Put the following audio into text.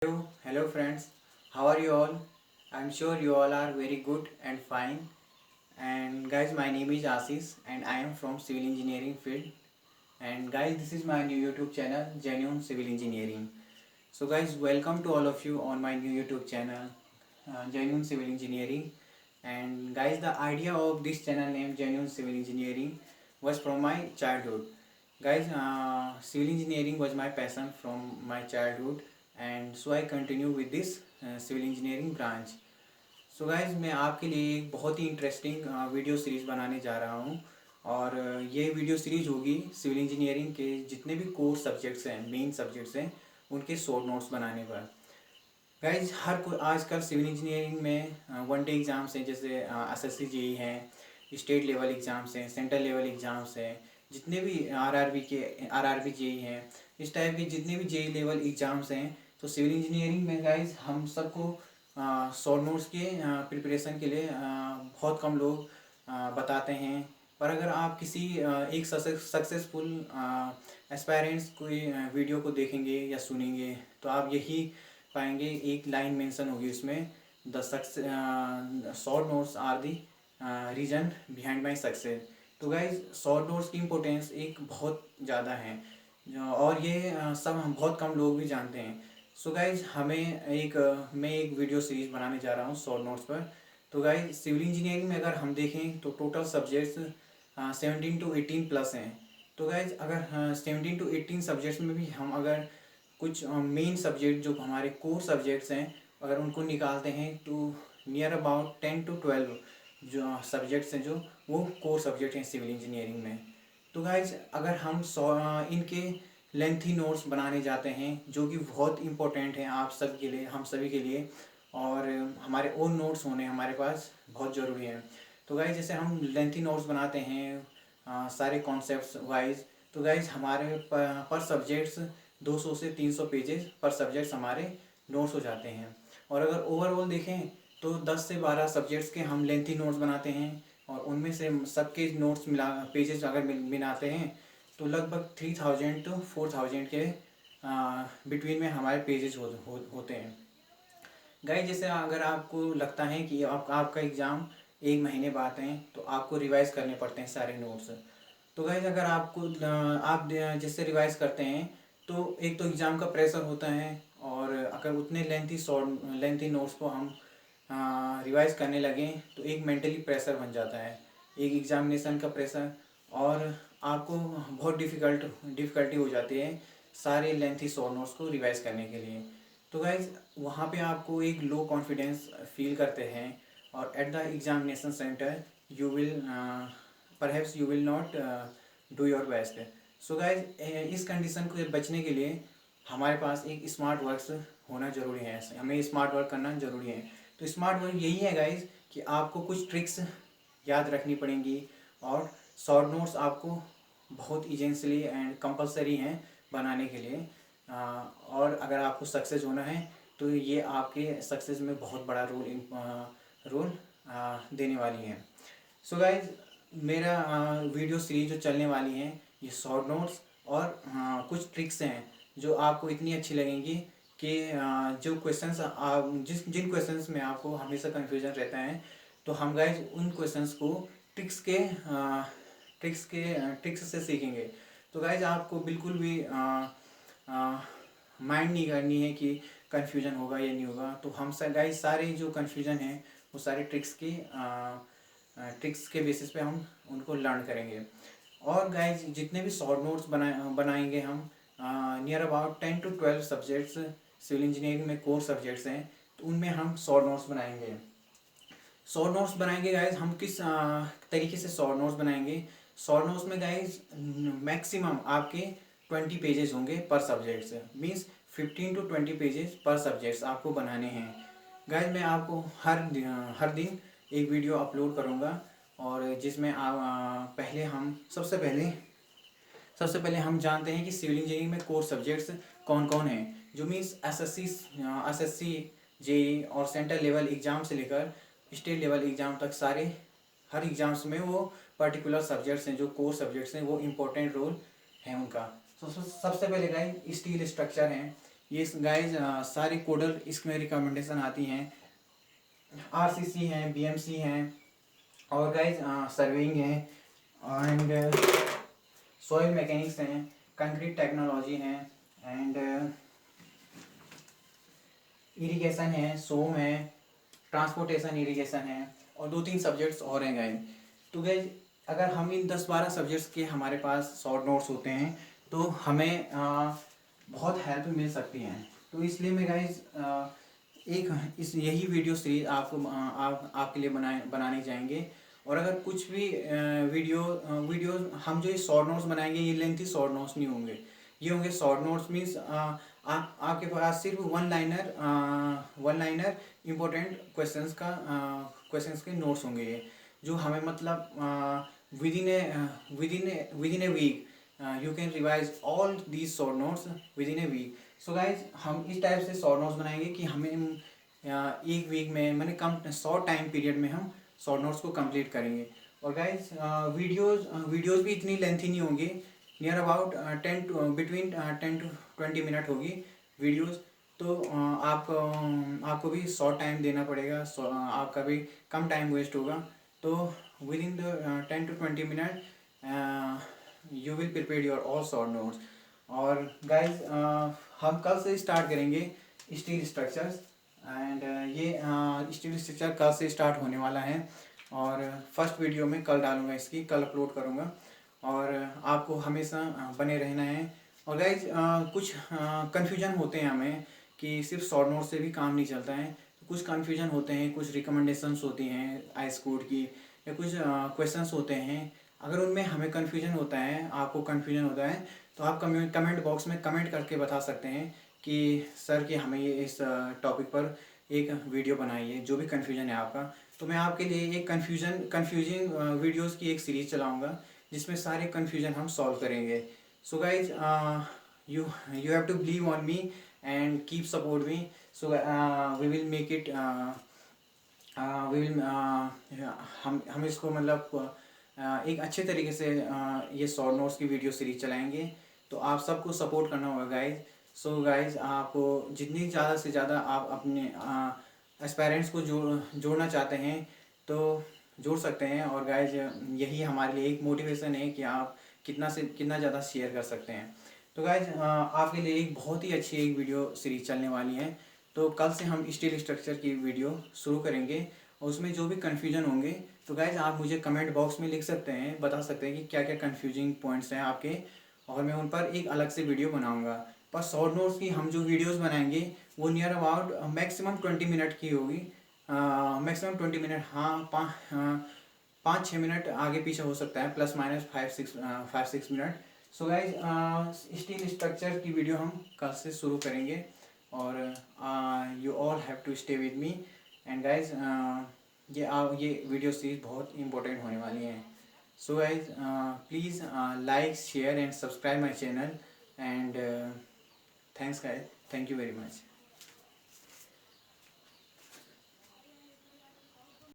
Hello friends, how are you all? I'm sure you all are very good and fine. And guys, my name is Asis and I am from civil engineering field. And guys, this is my new YouTube channel, Genuine Civil Engineering. So guys, welcome to all of you on my new YouTube channel, Genuine Civil Engineering. And guys, the idea of this channel name Genuine Civil Engineering was from my childhood. Guys, civil engineering was my passion from my childhood, and so I continue with this civil engineering branch. So guys मैं आपके लिए एक बहुत ही interesting video series बनाने जा रहा हूँ। और ये वीडियो सीरीज़ होगी सिविल इंजीनियरिंग के जितने भी कोर सब्जेक्ट्स हैं, मेन सब्जेक्ट्स हैं, उनके शॉर्ट नोट्स बनाने पर। गाइज हर कोई आजकल सिविल इंजीनियरिंग में वन डे एग्ज़ाम्स हैं, जैसे एसएससी जेई हैं, स्टेट लेवल एग्ज़ाम्स हैं, सेंट्रल लेवल एग्ज़ाम्स हैं, जितने भी आरआरबी जेई हैं, इस टाइप के जितने भी जेई लेवल एग्ज़ाम्स हैं। तो सिविल इंजीनियरिंग में गाइज हम सबको शॉर्ट नोट्स के प्रिपरेशन के लिए बहुत कम लोग बताते हैं। पर अगर आप किसी एक सक्सेसफुल एस्पायरेंट्स कोई वीडियो को देखेंगे या सुनेंगे तो आप यही पाएंगे, एक लाइन मेंशन होगी उसमें, the short notes are the reason behind my success. तो गाइज शॉर्ट नोट्स की इम्पोर्टेंस एक बहुत ज़्यादा है और ये सब हम बहुत कम लोग भी जानते हैं। सो गाइज मैं एक वीडियो सीरीज़ बनाने जा रहा हूँ शॉर्ट नोट्स पर। तो गाइज सिविल इंजीनियरिंग में अगर हम देखें तो टोटल सब्जेक्ट्स 17 to 18 प्लस हैं। तो गाइज अगर 17 to 18 सब्जेक्ट्स में भी हम अगर कुछ मेन सब्जेक्ट जो हमारे कोर सब्जेक्ट्स हैं अगर उनको निकालते हैं तो नियर अबाउट 10 to 12 जो सब्जेक्ट्स हैं जो वो कोर सब्जेक्ट हैं सिविल इंजीनियरिंग में। तो गाइज अगर हम इनके लेंथी नोट्स बनाने जाते हैं जो कि बहुत इंपॉर्टेंट हैं आप सब के लिए, हम सभी के लिए, और हमारे ओन नोट्स होने हमारे पास बहुत ज़रूरी है। तो गाइज जैसे हम लेंथी नोट्स बनाते हैं सारे कॉन्सेप्ट्स वाइज, तो गाइज हमारे पर सब्जेक्ट्स 200 से 300 पेजेस पर सब्जेक्ट्स हमारे नोट्स हो जाते हैं। और अगर ओवरऑल देखें तो 10 से 12 सब्जेक्ट्स के हम लेंथी नोट्स बनाते हैं और उनमें से सबके नोट्स पेजेस अगर मिलाते हैं तो लगभग 3000 to 4000 के बिटवीन में हमारे पेजेस होते हैं। गाइस जैसे अगर आपको लगता है कि आपका एग्ज़ाम एक महीने बाद है तो आपको रिवाइज़ करने पड़ते हैं सारे नोट्स। तो गाइस अगर आप जैसे रिवाइज़ करते हैं तो एक तो एग्ज़ाम का प्रेशर होता है, और अगर उतने लेंथी नोट्स को हम रिवाइज़ करने लगें तो एक मेंटली प्रेशर बन जाता है, एक एग्ज़ामिनेशन का प्रेशर, और आपको बहुत डिफ़िकल्टी हो जाती है सारे लेंथी शॉर्ट नोट्स को रिवाइज़ करने के लिए। तो गाइज़ वहाँ पे आपको एक लो कॉन्फिडेंस फील करते हैं और at the examination centre perhaps you will not do your best. So guys इस कंडीशन को बचने के लिए हमारे पास एक स्मार्ट वर्क्स होना ज़रूरी है, हमें स्मार्ट वर्क करना ज़रूरी है। तो स्मार्ट वर्क यही है गाइज कि आपको कुछ ट्रिक्स याद रखनी पड़ेंगी और शॉर्ट नोट्स आपको बहुत इजेंसली एंड कंपलसरी हैं बनाने के लिए। और अगर आपको सक्सेस होना है तो ये आपके सक्सेस में बहुत बड़ा रोल देने वाली है। सो गाइज मेरा वीडियो सीरीज जो चलने वाली है ये शॉर्ट नोट्स और कुछ ट्रिक्स हैं जो आपको इतनी अच्छी लगेंगी कि जो क्वेश्चंस जिन क्वेश्चंस में आपको हमेशा कन्फ्यूजन रहता है तो हम गाइज उन क्वेश्चंस को ट्रिक्स से सीखेंगे। तो गाइज आपको बिल्कुल भी माइंड नहीं करनी है कि कन्फ्यूजन होगा या नहीं होगा। तो हम गाइज सारे जो कन्फ्यूजन है वो सारे ट्रिक्स के बेसिस पे हम उनको लर्न करेंगे। और गाइज जितने भी शॉर्ट नोट्स बनाएंगे हम near about 10 to 12 subjects civil engineering में कोर सब्जेक्ट्स हैं तो उनमें हम शॉर्ट नोट्स बनाएंगे। गाइज हम किस तरीके से शॉर्ट नोट्स बनाएंगे? शॉर्ट नोट्स में गाइज मैक्सिमम आपके 20 पेजेस होंगे पर सब्जेक्ट्स, मीन्स 15 to 20 पेजेस पर सब्जेक्ट्स आपको बनाने हैं। गाइज मैं आपको हर दिन एक वीडियो अपलोड करूँगा और जिसमें सबसे पहले हम जानते हैं कि सिविल इंजीनियरिंग में कोर सब्जेक्ट्स कौन कौन हैं, जो मीन्स एसएससी जेई और सेंट्रल लेवल एग्ज़ाम से लेकर स्टेट लेवल एग्ज़ाम तक सारे हर एग्ज़ाम्स में वो पर्टिकुलर सब्जेक्ट्स हैं जो कोर सब्जेक्ट्स हैं, वो इम्पोर्टेंट रोल है उनका। तो सबसे पहले गाइस स्टील स्ट्रक्चर हैं, ये गाइज सारे कोडर इसमें रिकमेंडेशन आती हैं। आरसीसी हैं, बीएमसी हैं, और गाइज सर्विंग है, एंड सॉइल मैकेनिक्स हैं, कंक्रीट टेक्नोलॉजी हैं, एंड इरिगेशन है, सोम है, ट्रांसपोर्टेशन इरिगेशन है, और 2-3 सब्जेक्ट्स और हैं गाइज। तो गाइज अगर हम इन 10-12 सब्जेक्ट्स के हमारे पास शॉर्ट नोट्स होते हैं तो हमें बहुत हेल्प मिल सकती है। तो इसलिए मैं गाइज यही वीडियो सीरीज आपके लिए बनाने जाएंगे। और अगर कुछ भी वीडियो हम जो ये शॉर्ट नोट्स बनाएंगे ये लेंथी शॉर्ट नोट्स नहीं होंगे, ये होंगे शॉर्ट नोट्स। मीन्स आपके पास सिर्फ वन लाइनर इम्पोर्टेंट क्वेश्चंस के नोट्स होंगे ये, जो हमें मतलब within a week you can revise all these short notes within a week. So guys हम इस टाइप से शॉर्ट नोट्स बनाएंगे कि हमें एक वीक में मैंने कम शॉर्ट टाइम पीरियड में हम शॉर्ट नोट्स को कंप्लीट करेंगे। और गाइज वीडियोज़ भी इतनी लेंथी नहीं होंगी, नियर अबाउट 10 to 20 मिनट होगी वीडियोज़। तो आपको भी शॉर्ट टाइम देना पड़ेगा, आपका भी कम टाइम वेस्ट होगा। तो with in the 10 to 20 minute you will prepare your all short notes. और गाइज हम कल से स्टार्ट करेंगे स्टील स्ट्रक्चर्स, एंड ये स्टील स्ट्रक्चर कल से स्टार्ट होने वाला है। और फर्स्ट वीडियो में कल डालूंगा, इसकी कल अपलोड करूंगा, और आपको हमेशा बने रहना है। और गाइज कुछ कन्फ्यूजन होते हैं हमें कि सिर्फ शॉर्ट नोट से भी काम नहीं चलता है। कुछ कन्फ्यूजन होते हैं, कुछ रिकमेंडेशंस होती हैं आई स्कूड की, या कुछ क्वेश्चंस होते हैं। अगर उनमें हमें कन्फ्यूजन होता है, आपको कन्फ्यूजन होता है, तो आप कमेंट बॉक्स में कमेंट करके बता सकते हैं कि सर कि हमें ये इस टॉपिक पर एक वीडियो बनाइए, जो भी कन्फ्यूजन है आपका। तो मैं आपके लिए एक कन्फ्यूजिंग वीडियोज़ की एक सीरीज़ चलाऊँगा जिसमें सारे कन्फ्यूजन हम सॉल्व करेंगे। So guys you have to believe on me and keep support me, so we will make it we will हम इसको मतलब एक अच्छे तरीके से ये शॉर्ट नोट्स की वीडियो सीरीज चलाएंगे। तो आप सबको सपोर्ट करना होगा गाइज। सो गाइज आपको जितनी ज़्यादा से ज़्यादा आप अपने एस्पायरेंट्स को जोड़ना चाहते हैं तो जोड़ सकते हैं। और गाइज यही हमारे लिए एक मोटिवेशन है कि आप कितना ज़्यादा शेयर कर सकते हैं। तो गाइज आपके लिए एक बहुत ही अच्छी एक वीडियो सीरीज चलने वाली है। तो कल से हम स्टील स्ट्रक्चर की वीडियो शुरू करेंगे, और उसमें जो भी कन्फ्यूजन होंगे तो गाइज आप मुझे कमेंट बॉक्स में लिख सकते हैं, बता सकते हैं कि क्या क्या कन्फ्यूजिंग पॉइंट्स हैं आपके, और मैं उन पर एक अलग से वीडियो बनाऊँगा। पर शॉर्ट नोट्स की हम जो वीडियोज़ बनाएंगे वो नियर अबाउट मैक्सिमम 20 मिनट की होगी, मैक्सिमम 20 मिनट। हाँ 5-6 मिनट आगे पीछे हो सकता है, plus minus 5-6 minute. So guys steel structure की वीडियो हम कल से शुरू करेंगे, और you all have to stay with me. And guys ये वीडियो सीरीज बहुत इंपॉर्टेंट होने वाली है। So guys please like, share and subscribe my channel, and thanks guys, thank you very much.